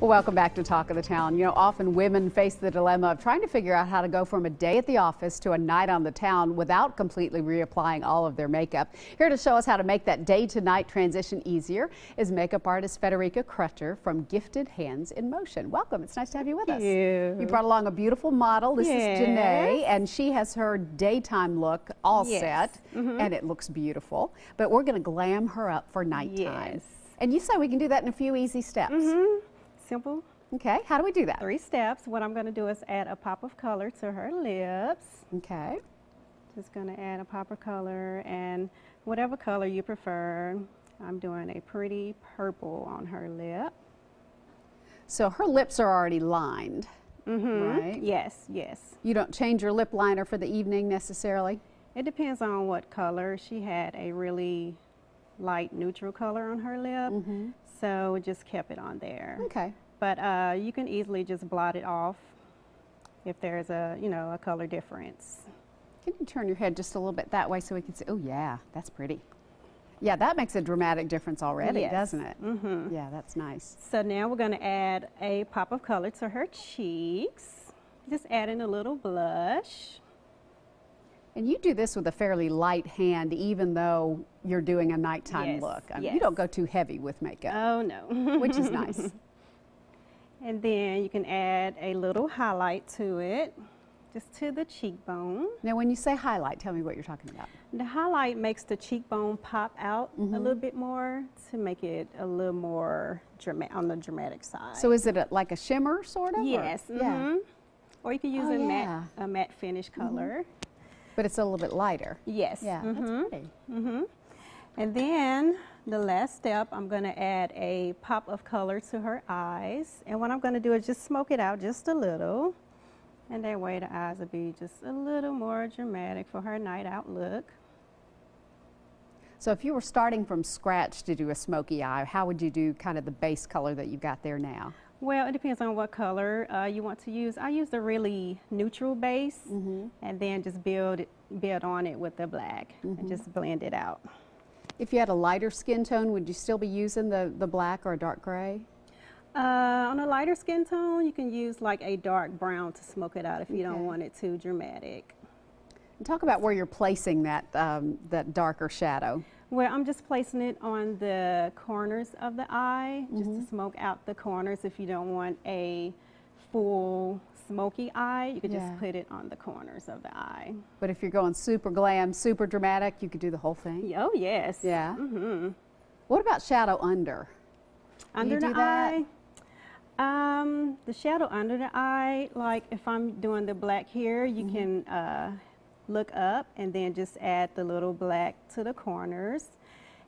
Well, welcome back to Talk of the Town. You know, often women face the dilemma of trying to figure out how to go from a day at the office to a night on the town without completely reapplying all of their makeup. Here to show us how to make that day to night transition easier is makeup artist Fedarica Crutcher from Gifted Hands in Motion. Welcome. It's nice to have you with us. You brought along a beautiful model. This is Janae, and she has her daytime look all set, and it looks beautiful. But we're going to glam her up for nighttime. And you say we can do that in a few easy steps. Simple. Okay, how do we do that? 3 steps. What I'm going to do is add a pop of color to her lips. Okay. Just going to add a pop of color and whatever color you prefer. I'm doing a pretty purple on her lip. So her lips are already lined, right? Yes, yes. You don't change your lip liner for the evening necessarily? It depends on what color. She had a really light neutral color on her lip, so it just kept it on there. Okay. But you can easily just blot it off if there's a, a color difference. Can you turn your head just a little bit that way so we can see? Oh yeah, that's pretty. Yeah, that makes a dramatic difference already, doesn't it? Yeah, that's nice. So now we're going to add a pop of color to her cheeks. Just adding a little blush. And you do this with a fairly light hand, even though you're doing a nighttime look. I mean, you don't go too heavy with makeup. Oh, no. Which is nice. And then you can add a little highlight to it, just to the cheekbone. Now, when you say highlight, tell me what you're talking about. The highlight makes the cheekbone pop out a little bit more to make it a little more on the dramatic side. So is it like a shimmer, sort of? Yes. Yeah. Or you can use a matte finish color. But it's a little bit lighter. Yes. Yeah, that's pretty. And then the last step, I'm going to add a pop of color to her eyes. And what I'm going to do is just smoke it out just a little. And that way the eyes will be just a little more dramatic for her night out look. So if you were starting from scratch to do a smoky eye, how would you do kind of the base color that you've got there now? Well, it depends on what color you want to use. I use a really neutral base and then just build on it with the black and just blend it out. If you had a lighter skin tone, would you still be using the black or a dark gray? On a lighter skin tone, you can use like a dark brown to smoke it out if you don't want it too dramatic. And talk about where you're placing that, that darker shadow. Well, I'm just placing it on the corners of the eye, just to smoke out the corners. If you don't want a full smoky eye, you could just put it on the corners of the eye. But if you're going super glam, super dramatic, you could do the whole thing? Oh, yes. Yeah? What about shadow under? Under the eye? The shadow under the eye, like if I'm doing the black here, you can look up and then just add the little black to the corners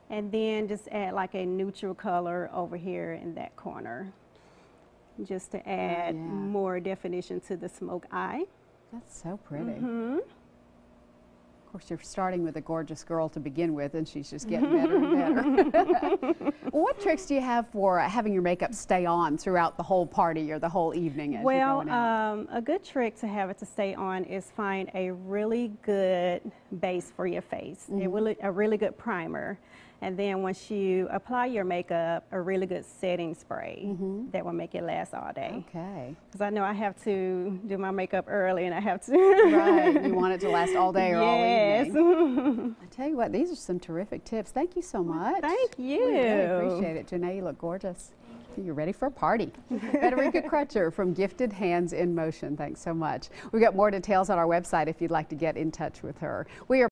and then just add like a neutral color over here in that corner just to add more definition to the smoke eye. That's so pretty. Of course, you're starting with a gorgeous girl to begin with, and she's just getting better and better. What tricks do you have for having your makeup stay on throughout the whole party or the whole evening as you're going out? A good trick to have it to stay on is find a really good base for your face, a really good primer. And then once you apply your makeup, a really good setting spray that will make it last all day. Okay. Because I know I have to do my makeup early and I have to. Right. You want it to last all day or all evening. I tell you what, these are some terrific tips. Thank you so much. Thank you. We really appreciate it. Janae, you look gorgeous. You're ready for a party. Fedarica Crutcher from Gifted Hands in Motion. Thanks so much. We've got more details on our website if you'd like to get in touch with her. We are